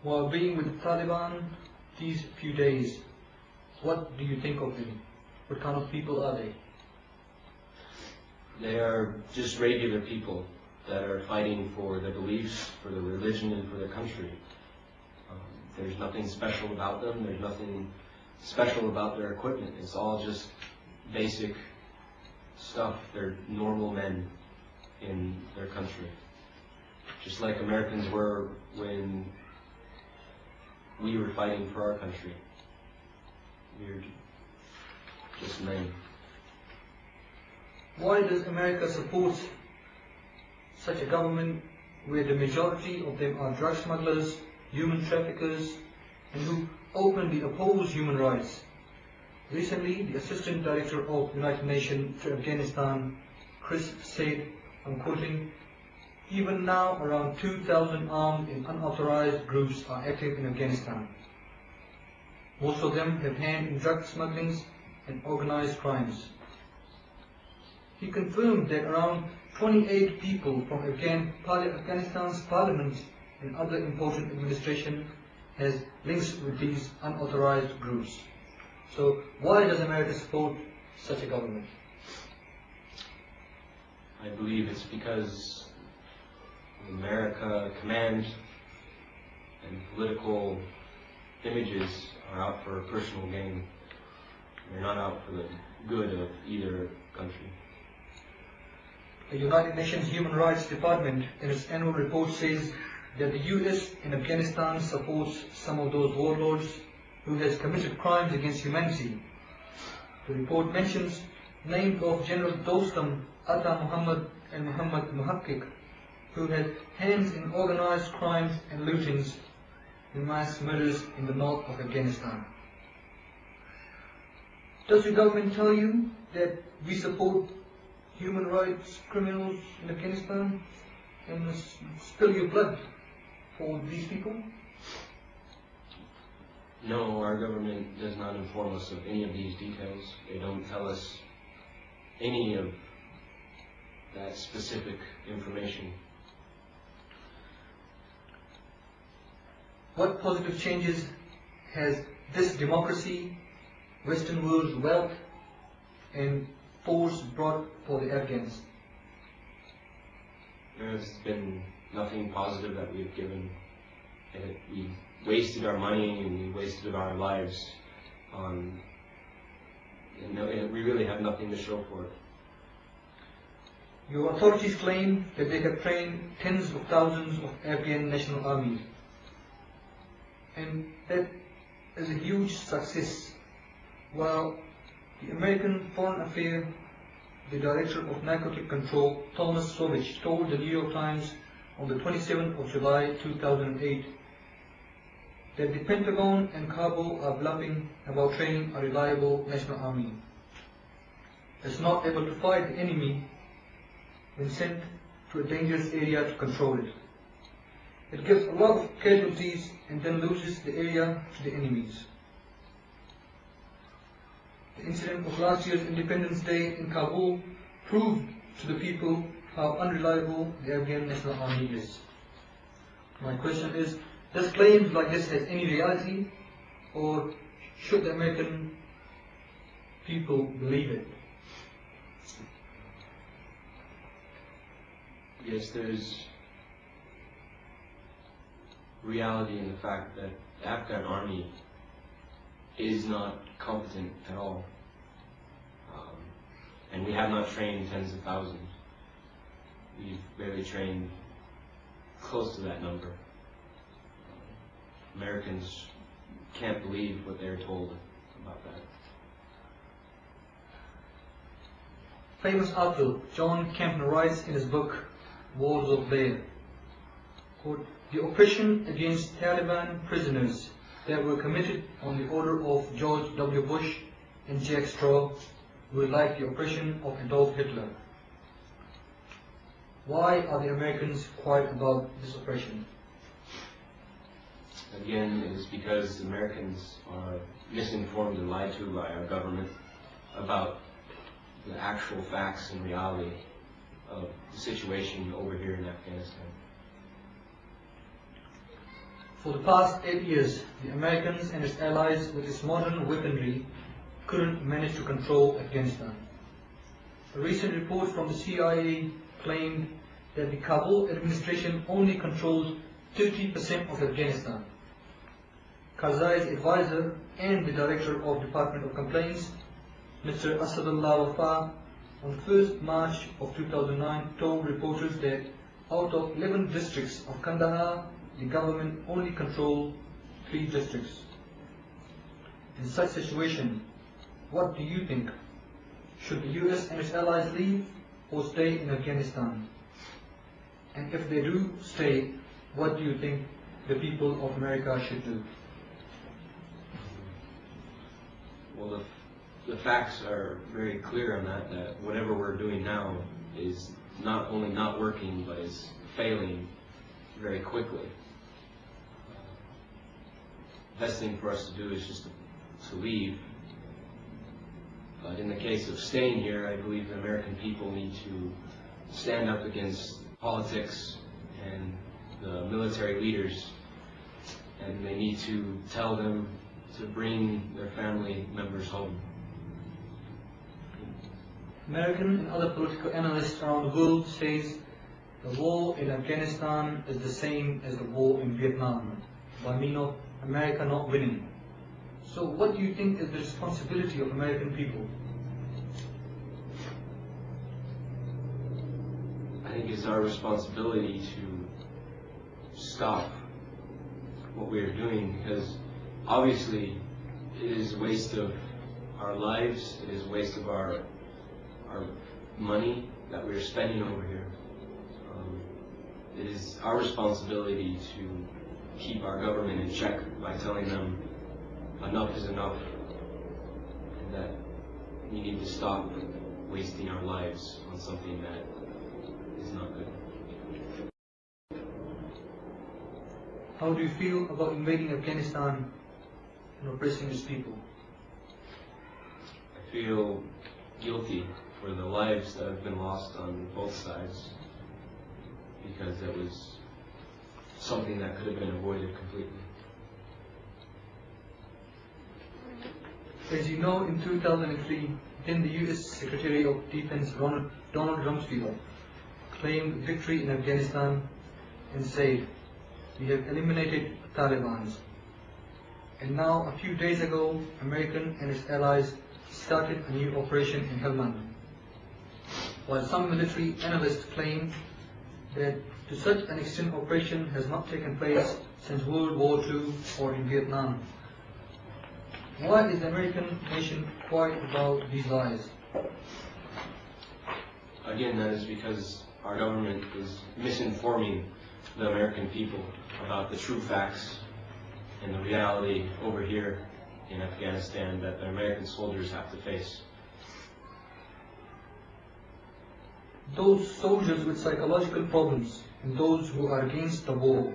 While being with the Taliban these few days, what do you think of them? What kind of people are they? They are just regular people that are fighting for their beliefs, for their religion, and for their country. There's nothing special about them. There's nothing special about their equipment. It's all just basic stuff. They're normal men in their country. Just like Americans were when we were fighting for our country. We're just men. Why does America support such a government where the majority of them are drug smugglers, human traffickers, and who openly oppose human rights? Recently, the Assistant Director of United Nations to Afghanistan, Chris, said, I'm quoting, "Even now, around 2,000 armed and unauthorized groups are active in Afghanistan. Most of them have hand in drug smugglings and organized crimes." He confirmed that around 28 people from Afghanistan's parliament and other important administration has links with these unauthorized groups. So why does America support such a government? I believe it's because America command and political images are out for personal gain. They're not out for the good of either country. The United Nations Human Rights Department in its annual report says that the US in Afghanistan supports some of those warlords who has committed crimes against humanity. The report mentions names of General Dostum, Atta Muhammad and Muhammad Muhakkik, who had hands in organized crimes and lootings and mass murders in the north of Afghanistan. Does your government tell you that we support human rights criminals in Afghanistan and spill your blood for these people? No, our government does not inform us of any of these details. They don't tell us any of that specific information. What positive changes has this democracy, Western world's wealth and force brought for the Afghans? There's been nothing positive that we've given. We wasted our money and we wasted our lives on, and we really have nothing to show for it. Your authorities claim that they have trained tens of thousands of Afghan National Army, and that is a huge success. While the American Foreign Affairs, the Director of Narcotic Control, Thomas Sovich, told the New York Times on the 27th of July 2008 that the Pentagon and Kabul are bluffing about training a reliable national army. It's not able to fight the enemy when sent to a dangerous area to control it. It gives a lot of casualties and then loses the area to the enemies. The incident of last year's Independence Day in Kabul proved to the people how unreliable the Afghan National Army is. My question is, does claims like this have any reality, or should the American people believe it? Yes, there's reality in the fact that the Afghan army is not competent at all. And we have not trained tens of thousands. We've barely trained close to that number. Americans can't believe what they're told about that. Famous author John Campbell writes in his book, Walls of Blair, quote, "The oppression against Taliban prisoners that were committed on the order of George W. Bush and Jack Straw were like the oppression of Adolf Hitler." Why are the Americans quiet about this oppression? Again, it is because Americans are misinformed and lied to by our government about the actual facts and reality of the situation over here in Afghanistan. For the past 8 years, the Americans and its allies with its modern weaponry couldn't manage to control Afghanistan. A recent report from the CIA claimed that the Kabul administration only controls 50% of Afghanistan. Karzai's advisor and the director of Department of Complaints, Mr. Asadullah Wafa, on 1st March of 2009 told reporters that out of 11 districts of Kandahar, the government only controlled 3 districts. In such situation, what do you think? Should the US and its allies leave or stay in Afghanistan? And if they do stay, what do you think the people of America should do? Well, the facts are very clear on that whatever we're doing now is not only not working, but is failing very quickly. Best thing for us to do is just to leave. But in the case of staying here, I believe the American people need to stand up against politics and the military leaders, and they need to tell them to bring their family members home. American and other political analysts around the world says the war in Afghanistan is the same as the war in Vietnam, by means of America not winning. So what do you think is the responsibility of American people? I think it's our responsibility to stop what we are doing, because obviously it is a waste of our lives, it is a waste of our money that we're spending over here. It is our responsibility to keep our government in check by telling them enough is enough, and that we need to stop wasting our lives on something that is not good. How do you feel about invading Afghanistan and oppressing its people? I feel guilty for the lives that have been lost on both sides, because it was something that could have been avoided completely. As you know, in 2003, then the US Secretary of Defense Donald Rumsfeld claimed victory in Afghanistan and said, "We have eliminated Taliban." And now, a few days ago, American and its allies started a new operation in Helmand. While some military analysts claim that to such an extent operation has not taken place since World War II or in Vietnam. Why is the American nation quiet about these lies? Again, that is because our government is misinforming the American people about the true facts and the reality over here in Afghanistan that the American soldiers have to face. Those soldiers with psychological problems and those who are against the war,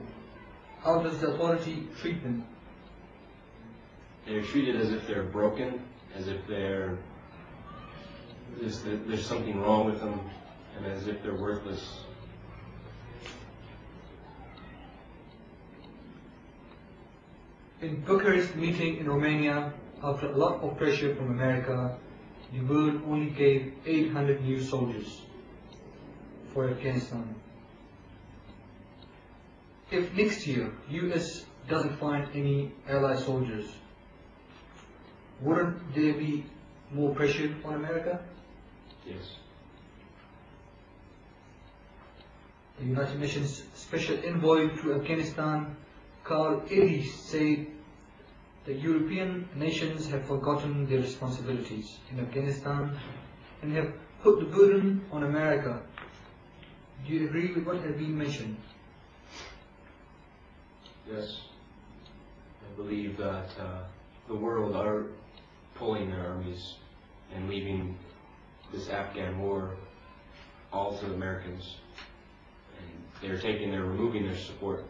how does the authority treat them? They're treated as if they're broken, as if there's something wrong with them, and as if they're worthless. In Bucharest meeting in Romania, after a lot of pressure from America, the world only gave 800 new soldiers for Afghanistan. If next year US doesn't find any allied soldiers, wouldn't there be more pressure on America? Yes. The United Nations Special Envoy to Afghanistan, Carl Ellis, said the European nations have forgotten their responsibilities in Afghanistan and have put the burden on America. Do you agree with what has been mentioned? Yes. I believe that the world are pulling their armies and leaving this Afghan war all to the Americans. And they're removing their support.